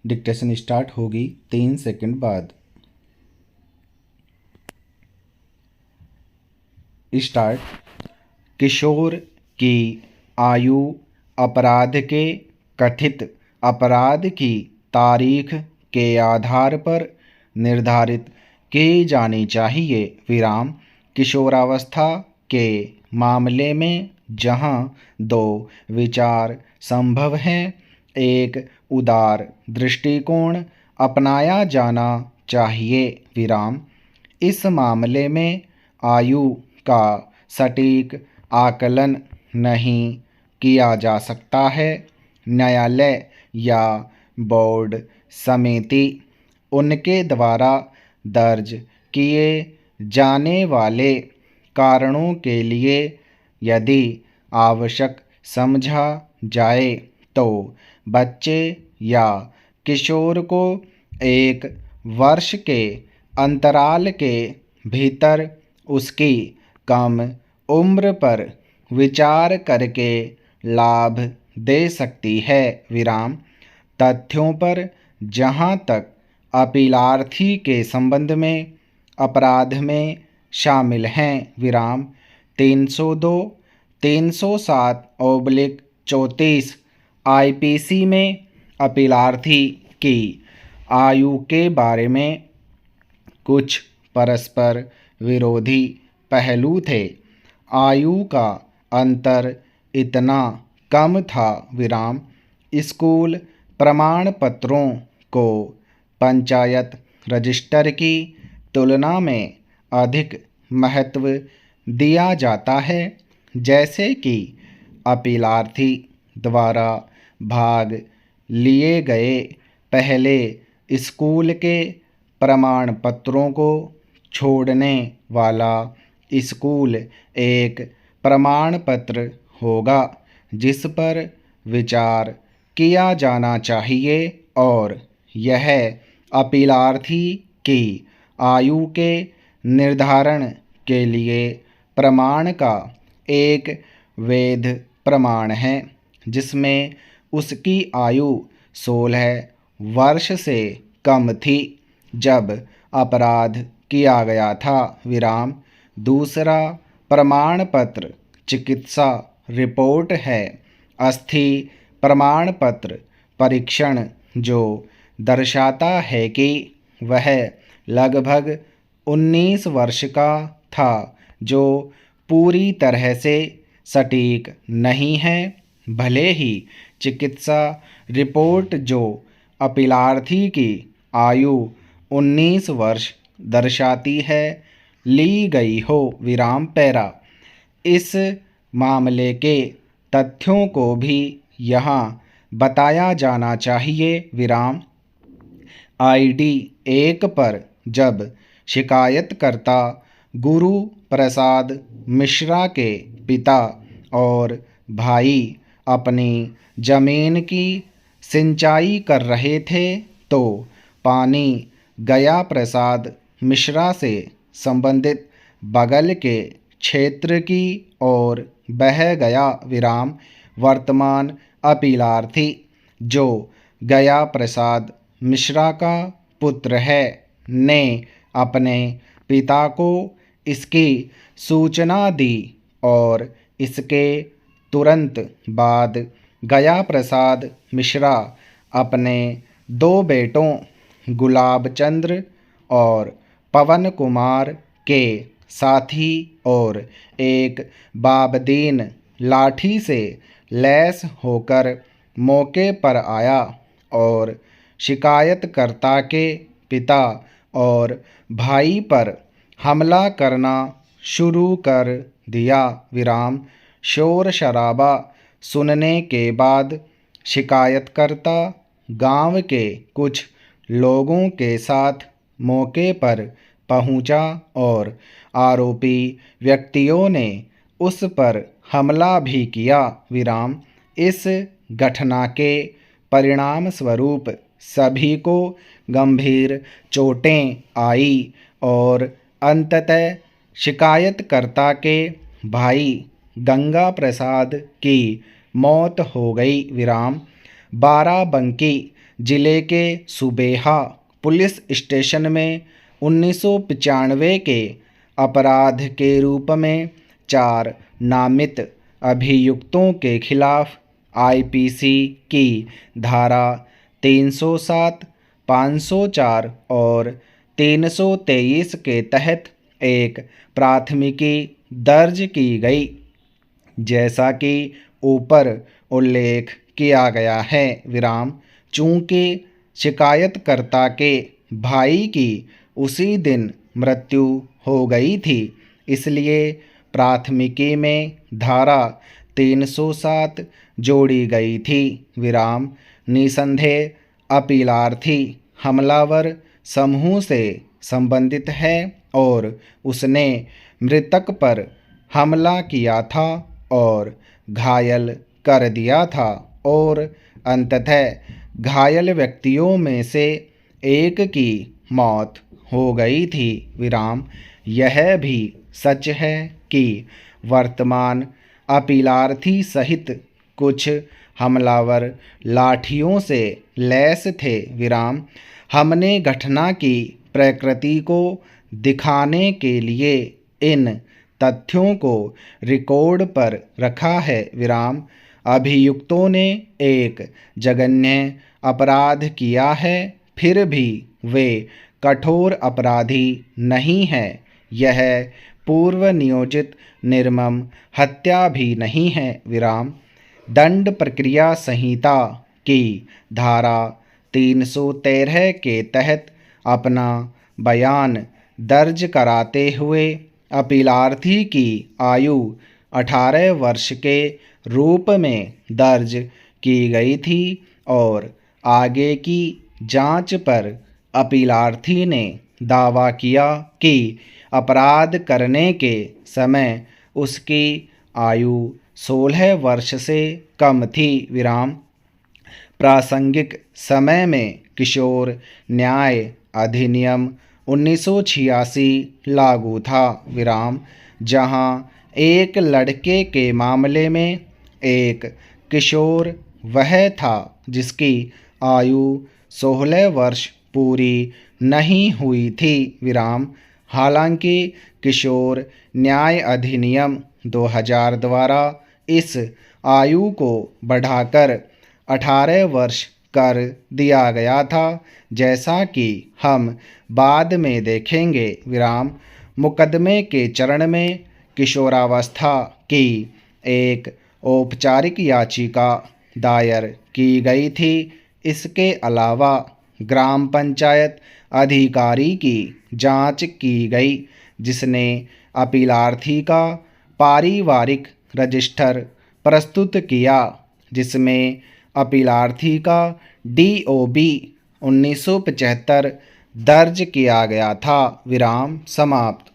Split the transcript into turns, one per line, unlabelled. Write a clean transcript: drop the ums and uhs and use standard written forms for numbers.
Dictation start होगी 3 second बाद। Start. किशोर की आयु अपराध के कथित अपराध की तारीख के आधार पर निर्धारित की जानी चाहिए। विराम। किशोरावस्था के मामले में जहां दो विचार संभव हैं, एक उदार दृष्टिकोण अपनाया जाना चाहिए। विराम। इस मामले में आयु का सटीक आकलन नहीं किया जा सकता है। न्यायालय या बोर्ड समिति उनके द्वारा दर्ज किए जाने वाले कारणों के लिए यदि आवश्यक समझा जाए तो बच्चे या किशोर को 1 वर्ष के अंतराल के भीतर उसकी कम उम्र पर विचार करके लाभ दे सकती है। विराम। तथ्यों पर जहाँ तक अपीलार्थी के संबंध में अपराध में शामिल हैं। विराम। 302, 307/34 आईपीसी में अपीलार्थी की आयु के बारे में कुछ परस्पर विरोधी पहलू थे। आयु का अंतर इतना कम था। विराम। स्कूल प्रमाण पत्रों को पंचायत रजिस्टर की तुलना में अधिक महत्व दिया जाता है। जैसे कि अपीलार्थी द्वारा भाग लिए गए पहले स्कूल के प्रमाण पत्रों को छोड़ने वाला स्कूल एक प्रमाण पत्र होगा जिस पर विचार किया जाना चाहिए और यह अपीलार्थी की आयु के निर्धारण के लिए प्रमाण का एक वैध प्रमाण है जिसमें उसकी आयु 16 वर्ष से कम थी जब अपराध किया गया था। विराम। दूसरा प्रमाण पत्र चिकित्सा रिपोर्ट है। अस्थि प्रमाण पत्र परीक्षण जो दर्शाता है कि वह लगभग 19 वर्ष का था, जो पूरी तरह से सटीक नहीं है। भले ही चिकित्सा रिपोर्ट जो अपीलार्थी की आयु 19 वर्ष दर्शाती है ली गई हो। विराम। पैरा। इस मामले के तथ्यों को भी यहाँ बताया जाना चाहिए। विराम। आईडी 1 पर जब शिकायतकर्ता गुरु प्रसाद मिश्रा के पिता और भाई अपनी जमीन की सिंचाई कर रहे थे तो पानी गया प्रसाद मिश्रा से संबंधित बगल के क्षेत्र की ओर बह गया। विराम। वर्तमान अपीलार्थी जो गया प्रसाद मिश्रा का पुत्र है ने अपने पिता को इसकी सूचना दी और इसके तुरंत बाद गया प्रसाद मिश्रा अपने 2 बेटों गुलाब चंद्र और पवन कुमार के साथी और एक बाबदीन लाठी से लैस होकर मौके पर आया और शिकायतकर्ता के पिता और भाई पर हमला करना शुरू कर दिया। विराम। शोर शराबा सुनने के बाद शिकायतकर्ता गांव के कुछ लोगों के साथ मौके पर पहुंचा और आरोपी व्यक्तियों ने उस पर हमला भी किया। विराम। इस घटना के परिणाम स्वरूप सभी को गंभीर चोटें आई और अंततः शिकायतकर्ता के भाई गंगा प्रसाद की मौत हो गई। विराम। बाराबंकी जिले के सुबेहा पुलिस स्टेशन में 1995 के अपराध के रूप में 4 नामित अभियुक्तों के खिलाफ आईपीसी की धारा 307, 504 और 323 के तहत एक प्राथमिकी दर्ज की गई। जैसा कि ऊपर उल्लेख किया गया है विराम, चूंकि शिकायतकर्ता के भाई की उसी दिन मृत्यु हो गई थी, इसलिए प्राथमिकी में धारा 307 जोड़ी गई थी विराम। निसंदेह अपीलार्थी हमलावर समूह से संबंधित है और उसने मृतक पर हमला किया था और घायल कर दिया था और अंततः घायल व्यक्तियों में से एक की मौत हो गई थी विराम। यह भी सच है कि वर्तमान अपीलार्थी सहित कुछ हमलावर लाठियों से लैस थे विराम। हमने घटना की प्रकृति को दिखाने के लिए इन तथ्यों को रिकॉर्ड पर रखा है विराम। अभियुक्तों ने एक जघन्य अपराध किया है, फिर भी वे कठोर अपराधी नहीं हैं। यह पूर्व नियोजित निर्मम हत्या भी नहीं है विराम। दंड प्रक्रिया संहिता की धारा 313 के तहत अपना बयान दर्ज कराते हुए अपीलार्थी की आयु 18 वर्ष के रूप में दर्ज की गई थी और आगे की जांच पर अपीलार्थी ने दावा किया कि अपराध करने के समय उसकी आयु 16 वर्ष से कम थी विराम। प्रासंगिक समय में किशोर न्याय अधिनियम 1986 लागू था विराम, जहां एक लड़के के मामले में एक किशोर वह था जिसकी आयु 16 वर्ष पूरी नहीं हुई थी विराम। हालांकि किशोर न्याय अधिनियम 2000 द्वारा इस आयु को बढ़ाकर 18 वर्ष कर दिया गया था, जैसा कि हम बाद में देखेंगे विराम। मुकदमे के चरण में किशोरावस्था की एक औपचारिक याचिका दायर की गई थी। इसके अलावा ग्राम पंचायत अधिकारी की जांच की गई, जिसने अपीलार्थी का पारिवारिक रजिस्टर प्रस्तुत किया, जिसमें अपीलार्थी का DOB 1975 दर्ज किया गया था विराम। समाप्त।